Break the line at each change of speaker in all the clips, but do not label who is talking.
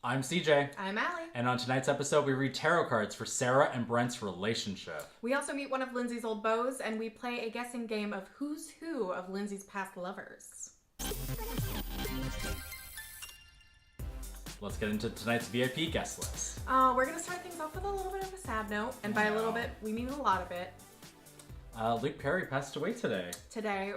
I'm CJ.
I'm Allie.
And on tonight's episode, we read tarot cards for Sarah and Brent's relationship.
We also meet one of Lindsay's old beaux, and we play a guessing game of who's who of Lindsay's past lovers.
Let's get into tonight's VIP guest list.
We're going to start things off with a little bit of a sad note, and by a little bit, we mean a lot of it.
Luke Perry passed away today.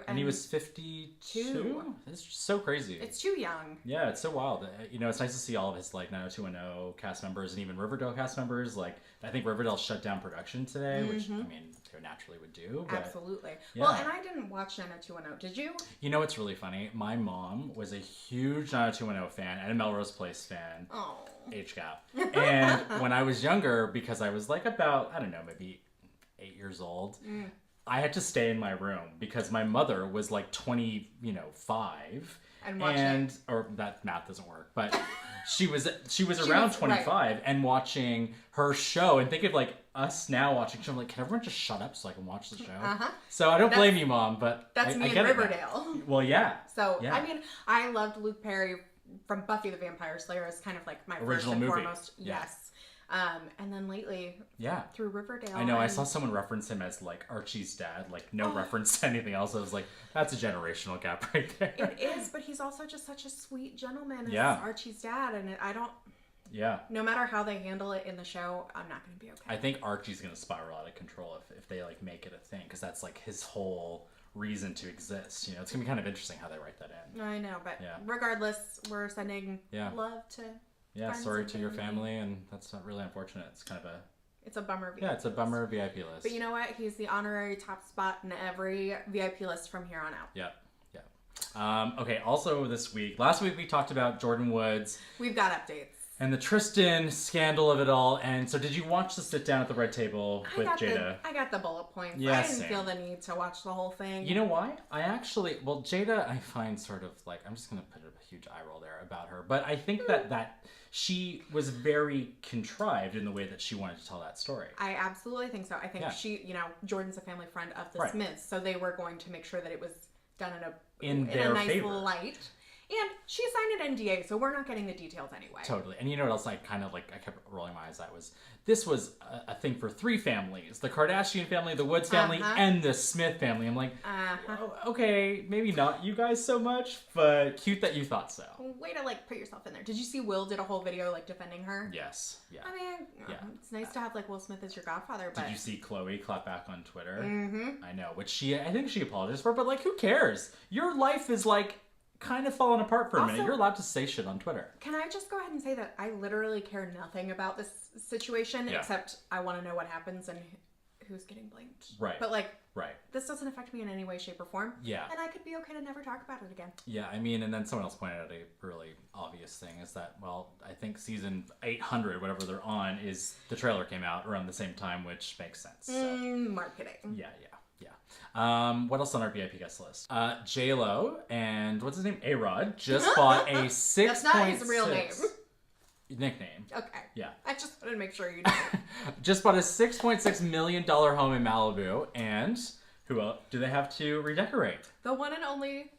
And he was 52? It's just so crazy.
It's too young.
Yeah, it's so wild. You know, it's nice to see all of his, 90210 cast members and even Riverdale cast members. I think Riverdale shut down production today, which, they naturally would do. But,
absolutely.
Yeah.
Well, and I didn't watch 90210. Did you?
You know what's really funny? My mom was a huge 90210 fan and a Melrose Place fan.
Oh.
Age gap. And when I was younger, because I was about, I don't know, maybe 8 years old, I had to stay in my room because my mother was 25
and watching,
or that math doesn't work, but she was around 25 right. And watching her show, and think of us now watching show. I'm like, can everyone just shut up so I can watch the show? So I don't blame you, Mom, but
that's me in Riverdale.
Well, yeah.
So
yeah.
I mean, I loved Luke Perry from Buffy the Vampire Slayer as kind of my
original
first and
movie.
Foremost.
Yeah.
Yes. And then lately, through Riverdale.
I know, I saw someone reference him as Archie's dad, no reference to anything else. I was like, that's a generational gap right there.
It is, but he's also just such a sweet gentleman as Archie's dad, and I don't...
Yeah.
No matter how they handle it in the show, I'm not going to be okay.
I think Archie's going to spiral out of control if they make it a thing, because that's his whole reason to exist. You know, it's going to be kind of interesting how they write that in.
I know, but regardless, we're sending love to...
Yeah, sorry to your family, and that's not really unfortunate. It's kind of
it's a bummer VIP
list. It's a bummer VIP list.
But you know what? He's the honorary top spot in every VIP list from here on out.
Yeah. Okay, also last week we talked about Jordyn Woods.
We've got updates.
And the Tristan scandal of it all. And so did you watch the sit down at the red table with Jada?
I got the bullet points.
Yeah,
I didn't feel the need to watch the whole thing.
You know why? Jada, I find sort of I'm just going to put a huge eye roll there about her. But I think that she was very contrived in the way that she wanted to tell that story.
I absolutely think so. I think Jordyn's a family friend of the Smiths. So they were going to make sure that it was done in a nice
favor.
light. And she signed an NDA, so we're not getting the details anyway.
Totally. And you know what else I kept rolling my eyes at this was a thing for three families. The Kardashian family, the Woods family, and the Smith family. I'm like, okay, maybe not you guys so much, but cute that you thought so.
Way to put yourself in there. Did you see Will did a whole video defending her?
Yes. Yeah.
I mean, it's nice to have Will Smith as your godfather, but...
Did you see Khloe clap back on Twitter? Mm-hmm. I know, which I think she apologized for, but who cares? Your life is kind of falling apart for a minute. You're allowed to say shit on Twitter.
Can I just go ahead and say that I literally care nothing about this situation except I want to know what happens and who's getting blamed.
Right.
But this doesn't affect me in any way, shape, or form. Yeah. And I could be okay to never talk about it again.
Yeah, I mean, and then someone else pointed out a really obvious thing is that, I think season 800, whatever they're on, the trailer came out around the same time, which makes sense. So.
Marketing.
Yeah. What else on our VIP guest list? J-Lo and what's his name? A-Rod just bought a 6.6.
That's not his real name.
Nickname.
Okay.
Yeah.
I just wanted to make sure you know.
Just bought a $6.6 million home in Malibu, and who else do they have to redecorate?
The one and only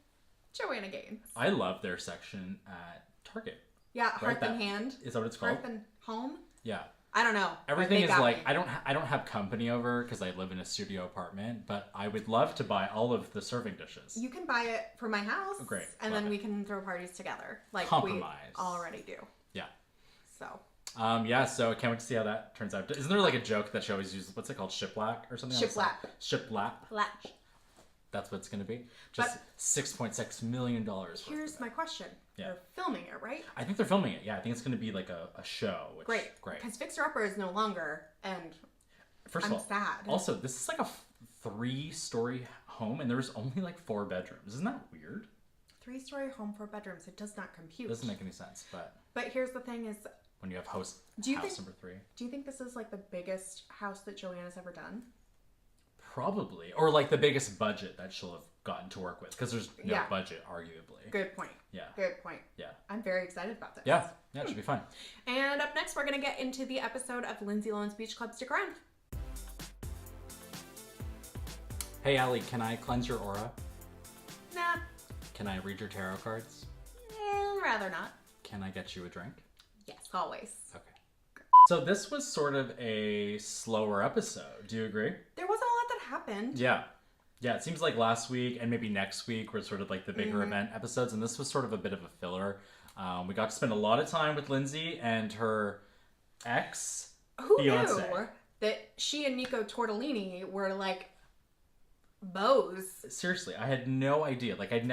Joanna Gaines.
I love their section at Target.
Yeah, Hearth and Hand.
Is that what it's called?
Hearth and Home?
Yeah.
I don't know.
Everything is I don't have company over because I live in a studio apartment, but I would love to buy all of the serving dishes.
You can buy it for my house.
Great.
And then we can throw parties together.
Compromise.
We already do.
Yeah.
So.
So I can't wait to see how that turns out. Isn't there a joke that she always uses? What's it called? Shiplap or something?
Shiplap.
Shiplap.
Latch.
That's what it's going to be. Just $6.6 million.
Here's my question. Yeah. They're filming it, right?
I think they're filming it. Yeah, I think it's going to be a show.
Great. Because Fixer Upper is no longer, and I'm sad.
Also, this is a 3-story home, and there's only 4 bedrooms. Isn't that weird?
3-story home, 4 bedrooms. It does not compute.
Doesn't make any sense, but...
But here's the thing is...
When you have house number 3.
Do you think this is the biggest house that Joanna's ever done?
Probably. Or the biggest budget that she'll have gotten to work with. Because there's no budget, arguably.
Good point.
Yeah.
Good point.
Yeah.
I'm very excited about this.
Yeah. Yeah, it should be fun.
And up next, we're going to get into the episode of Lindsay Lohan's Beach Club. Stick around.
Hey, Allie, can I cleanse your aura?
Nah.
Can I read your tarot cards?
Rather not.
Can I get you a drink?
Yes. Always.
Okay. So this was sort of a slower episode. Do you agree?
There wasn't a lot that happened.
Yeah. Yeah, it seems like last week and maybe next week were sort of like the bigger event episodes, and this was sort of a bit of a filler. We got to spend a lot of time with Lindsay and her ex,
Who
Beyonce.
knew that she and Nico Tortellini were like beaux?
Seriously, I had no idea. Like, I don't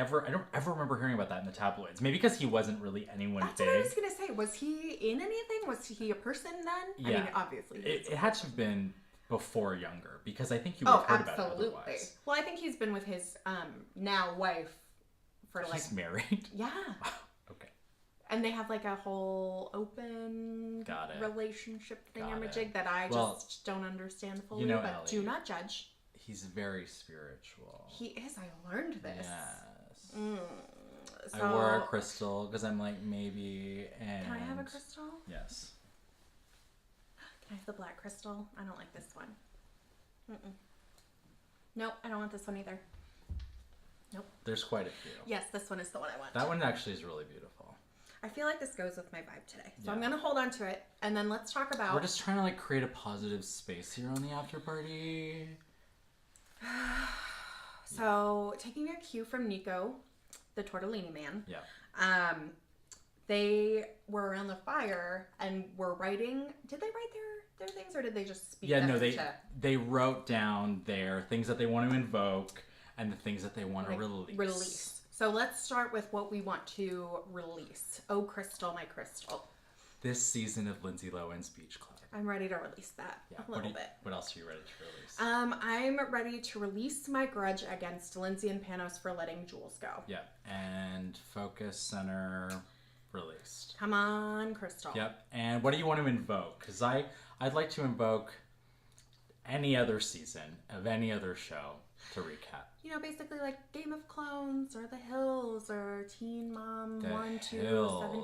ever remember hearing about that in the tabloids. Maybe because he wasn't really anyone
That's
big.
what I was going to say. Was he in anything? Was he a person then?
Yeah.
I mean, obviously.
It had to have been before younger, because I think you would have heard about it otherwise.
Well, I think he's been with his now wife for like...
He's married?
Yeah.
Okay.
And they have like a whole open relationship thingamajig that I just don't understand fully.
You know,
but
Allie,
do not judge.
He's very spiritual.
He is. I learned this.
Yes. So, I wore a crystal because I'm like, maybe. And
can I have a crystal?
Yes.
Can I have the black crystal? I don't like this one. Nope, I don't want this one either. Nope.
There's quite a few.
Yes, this one is the one I want.
That one actually is really beautiful.
I feel like this goes with my vibe today. So I'm going to hold on to it, and then let's talk about...
We're just trying to like create a positive space here on the after party.
So, taking a cue from Nico, the Tortellini man.
Yeah.
They were around the fire and were writing. Did they write their things, or did they just speak?
Yeah, no, they wrote down their things that they want to invoke and the things that they want to release.
So let's start with what we want to release. Oh, Crystal, my crystal.
This season of Lindsay Lohan's Beach Club.
I'm ready to release that a little bit.
What else are you ready to release?
I'm ready to release my grudge against Lindsay and Panos for letting Jules go.
Yeah, and Focus Center released.
Come on, Crystal.
Yep. And what do you want to invoke? Because I'd like to invoke any other season of any other show to recap.
You know, basically like Game of Clones or The Hills or Teen Mom 1, 2,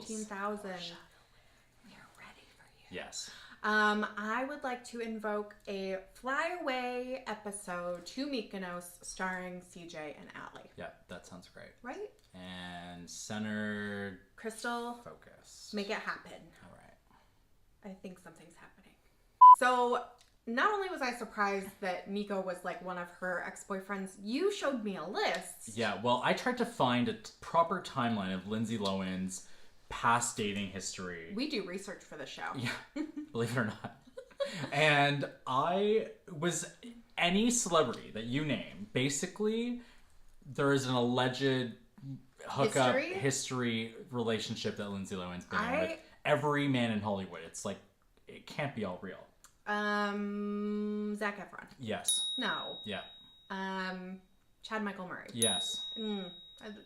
17,000. We're ready for you.
Yes.
I would like to invoke a flyaway episode to Mykonos starring CJ and Allie.
Yeah, that sounds great.
Right?
And centered
Crystal.
Focus.
Make it happen.
All right.
I think something's happening. So, not only was I surprised that Nico was like one of her ex-boyfriends, you showed me a list.
Yeah, well, I tried to find a proper timeline of Lindsay Lohan's past dating history.
We do research for the show.
Yeah, believe it or not. And I was any celebrity that you name. Basically, there is an alleged hookup history relationship that Lindsay Lohan's been in with every man in Hollywood. It's like, it can't be all real.
Zac Efron.
Yes.
No.
Yeah.
Chad Michael Murray.
Yes.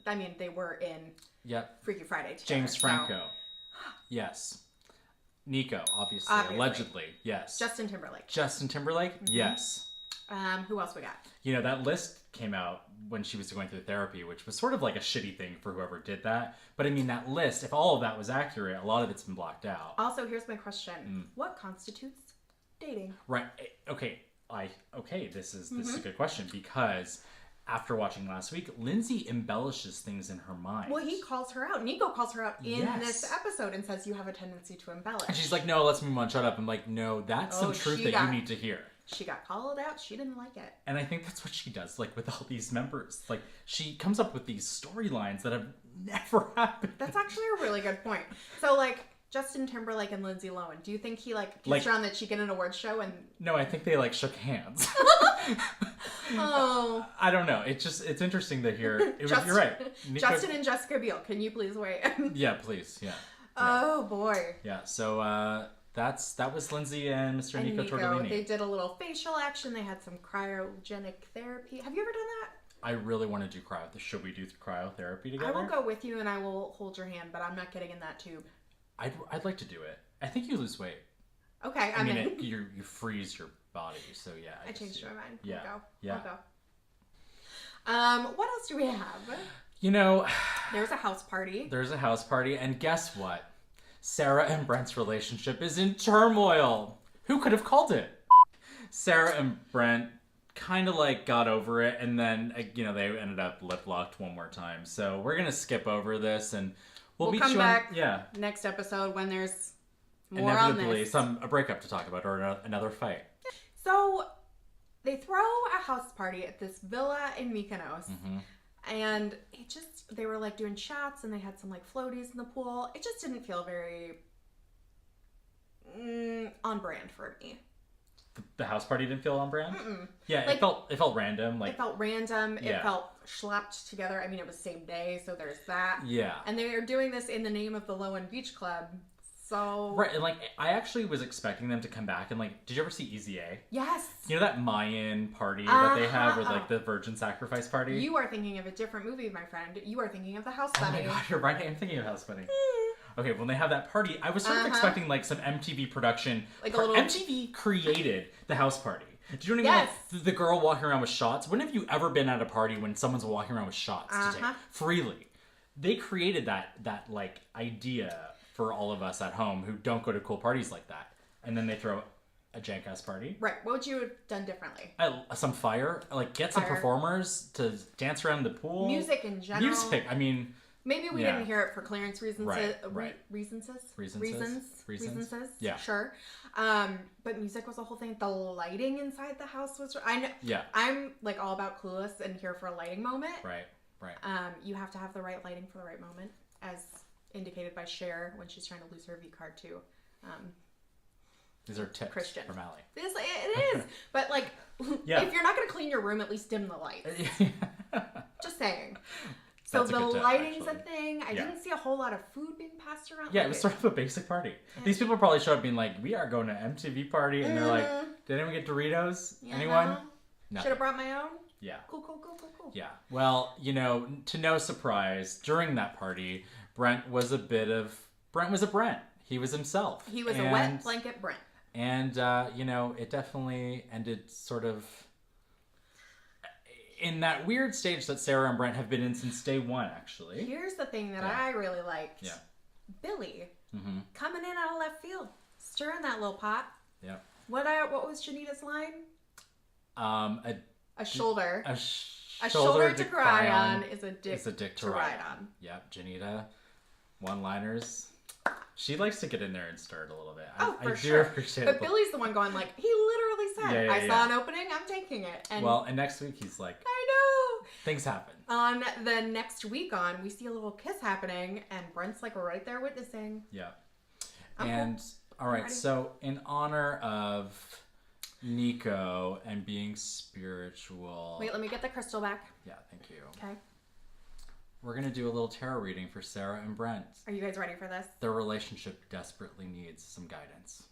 I mean, they were in Freaky Friday together.
James Franco. Yes. Nico, obviously. Allegedly. Yes.
Justin Timberlake.
Yes.
Who else we got?
You know, that list came out when she was going through therapy, which was sort of like a shitty thing for whoever did that. But I mean, that list, if all of that was accurate, a lot of it's been blocked out.
Also, here's my question. What constitutes dating?
Right. Okay. This is a good question, because after watching last week, Lindsay embellishes things in her mind.
Well, he calls her out. Nico calls her out in this episode and says, you have a tendency to embellish.
And she's like, no, let's move on, shut up. I'm like, no, that's some truth that you need to hear.
She got called out. She didn't like it.
And I think that's what she does, like, with all these members. Like, she comes up with these storylines that have never happened.
That's actually a really good point. So, like, Justin Timberlake and Lindsay Lohan, do you think he, kissed her on the cheek in an awards show? And
no, I think they, shook hands.
Oh.
I don't know. It's interesting to hear. You're right. Nico...
Justin and Jessica Biel, can you please wait?
Yeah, please. Yeah.
Oh, boy.
Yeah, so, that was Lindsay and Mr. Nico Tortellini.
They did a little facial action. They had some cryogenic therapy. Have you ever done that?
I really want to do Should we do cryotherapy together?
I will go with you and I will hold your hand, but I'm not getting in that tube.
I'd like to do it. I think you lose weight.
Okay, I mean,
you freeze your body, so yeah.
I changed my mind.
Yeah.
I'll go. What else do we have?
You know,
there's a house party,
and guess what? Sarah and Brent's relationship is in turmoil. Who could have called it? Sarah and Brent kind of got over it, and then they ended up lip locked one more time. So we're gonna skip over this, and we'll
come back next episode when there's More on
inevitably
this.
a breakup to talk about or another fight.
So they throw a house party at this villa in Mykonos. And they were like doing shots and they had some like floaties in the pool. It just didn't feel very on brand for me.
The house party didn't feel on brand? Yeah,
Like,
it felt random. Like,
it felt random.
Yeah.
It felt slapped together. I mean, it was same day, so there's that.
Yeah.
And they are doing this in the name of the Lohan Beach Club. So...
Right, and like, I actually was expecting them to come back and like, did you ever see Easy A?
Yes!
You know that Mayan party that they have, or like the virgin sacrifice party?
You are thinking of a different movie, my friend. You are thinking of The House
Oh
Bunny.
my god, you're right. I am thinking of House Bunny. Okay, when they have that party, I was sort of expecting like some MTV production.
Like a little...
MTV created the house party. Do you know what I mean?
Yes.
Like, the girl walking around with shots. When have you ever been at a party when someone's walking around with shots to take freely? They created that like idea for all of us at home who don't go to cool parties like that, and then they throw a jank ass party.
Right. What would you have done differently?
Some fire, like get some performers to dance around the pool.
Music in general.
Music. I mean.
Maybe we didn't hear it for clearance reasons.
Right.
Reasons.
Yeah.
Sure. But music was a whole thing. The lighting inside the house was. I know.
Yeah.
I'm like all about Clueless and here for a lighting moment.
Right.
You have to have the right lighting for the right moment, as indicated by Cher when she's trying to lose her V card to.
These are tips
Christian.
from Allie.
It is. But like, if you're not going to clean your room, at least dim the lights. Just saying. So the lighting's a thing. I didn't see a whole lot of food being passed around.
Yeah, it was sort of a basic party. These people probably showed up being like, we are going to MTV party. And they're like, did anyone get Doritos? Anyone?
Should have brought my own?
Yeah.
Cool.
Yeah. Well, you know, to no surprise, during that party, Brent was a Brent. He was himself.
He was a wet blanket Brent.
And, you know, it definitely ended sort of in that weird stage that Sarah and Brent have been in since day one, actually.
Here's the thing that I really liked.
Yeah.
Billy coming in out of left field, stirring that little pot.
Yeah.
What was Janita's line?
A
shoulder.
A
shoulder to cry on is a dick to ride on.
Yep, Janita. One-liners. She likes to get in there and stir it a little bit.
I
do appreciate it.
But Billy's the one going like, he literally said, I saw an opening, I'm taking it. And
and next week he's like,
I know.
Things happen.
On the next week we see a little kiss happening, and Brent's like right there witnessing.
Yeah. All right, so in honor of Nico and being spiritual.
Wait, let me get the crystal back.
Yeah, thank you.
Okay.
We're going to do a little tarot reading for Sarah and Brent.
Are you guys ready for this?
Their relationship desperately needs some guidance.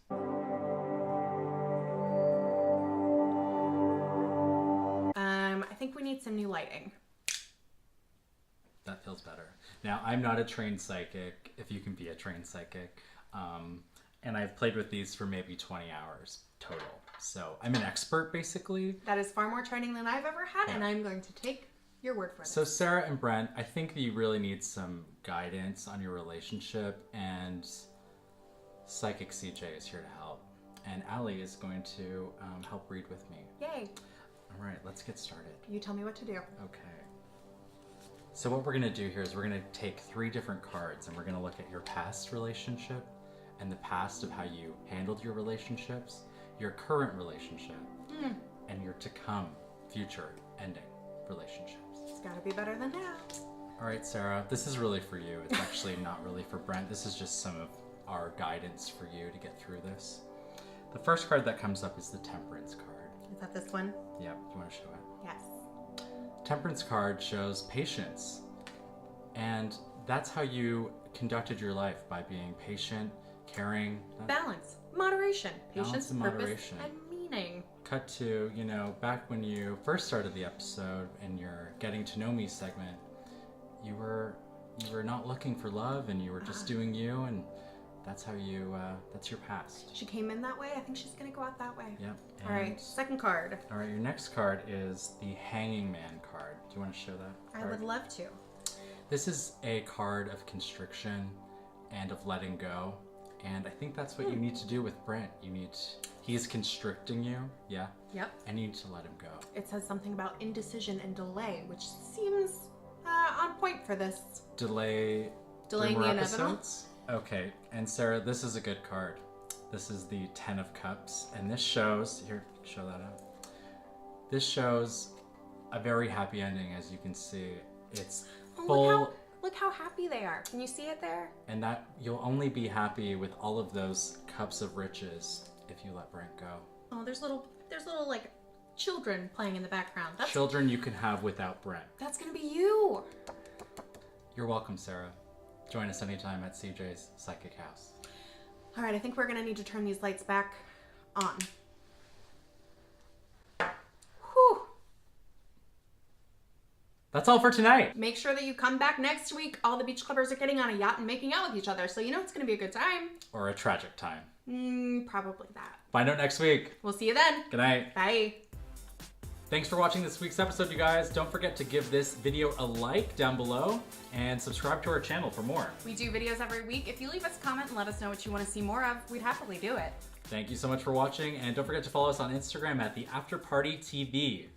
I think we need some new lighting.
That feels better. Now, I'm not a trained psychic, if you can be a trained psychic. And I've played with these for maybe 20 hours total. So I'm an expert, basically.
That is far more training than I've ever had, and I'm going to take your word for it.
So Sarah and Brent, I think that you really need some guidance on your relationship, and Psychic CJ is here to help. And Allie is going to help read with me.
Yay.
All right, let's get started.
You tell me what to do.
Okay. So what we're going to do here is we're going to take 3 different cards, and we're going to look at your past relationship and the past of how you handled your relationships, your current relationship, and your to come future ending relationships.
It's got to be better than that.
All right, Sarah, this is really for you. It's actually not really for Brent. This is just some of our guidance for you to get through this. The first card that comes up is the Temperance card.
Is that this one?
Yep. Do you want to show it?
Yes.
Temperance card shows patience. And that's how you conducted your life, by being patient, caring.
Balance. Moderation. Patience,
and
purpose,
moderation.
and meaning.
Cut to, you know, back when you first started the episode in your Getting to Know Me segment, you were not looking for love, and you were just doing you, and that's how you, that's your past.
She came in that way. I think she's going to go out that way.
Yep.
All right, second card.
All right, your next card is the Hanging Man card. Do you want to show that card?
I would love to.
This is a card of constriction and of letting go. And I think that's what you need to do with Brent. He's constricting you. Yeah.
Yep.
And you need to let him go.
It says something about indecision and delay, which seems on point for this.
Delaying
the inevitable.
episodes? Okay, and Sarah, this is a good card. This is the 10 of Cups, and this shows, here, show that out. This shows a very happy ending, as you can see. It's full.
Look how happy they are. Can you see it there?
And that you'll only be happy with all of those cups of riches if you let Brent go.
Oh, there's little like children playing in the background. That's
children you can have without Brent.
That's gonna be you.
You're welcome, Sarah. Join us anytime at CJ's Psychic House.
All right, I think we're gonna need to turn these lights back on. Whew.
That's all for tonight.
Make sure that you come back next week. All the beach clubbers are getting on a yacht and making out with each other, so you know it's gonna be a good time.
Or a tragic time.
Probably that.
Find out next week.
We'll see you then.
Good night.
Bye.
Thanks for watching this week's episode, you guys. Don't forget to give this video a like down below and subscribe to our channel for more.
We do videos every week. If you leave us a comment and let us know what you want to see more of, we'd happily do it.
Thank you so much for watching, and don't forget to follow us on Instagram at the After Party TV.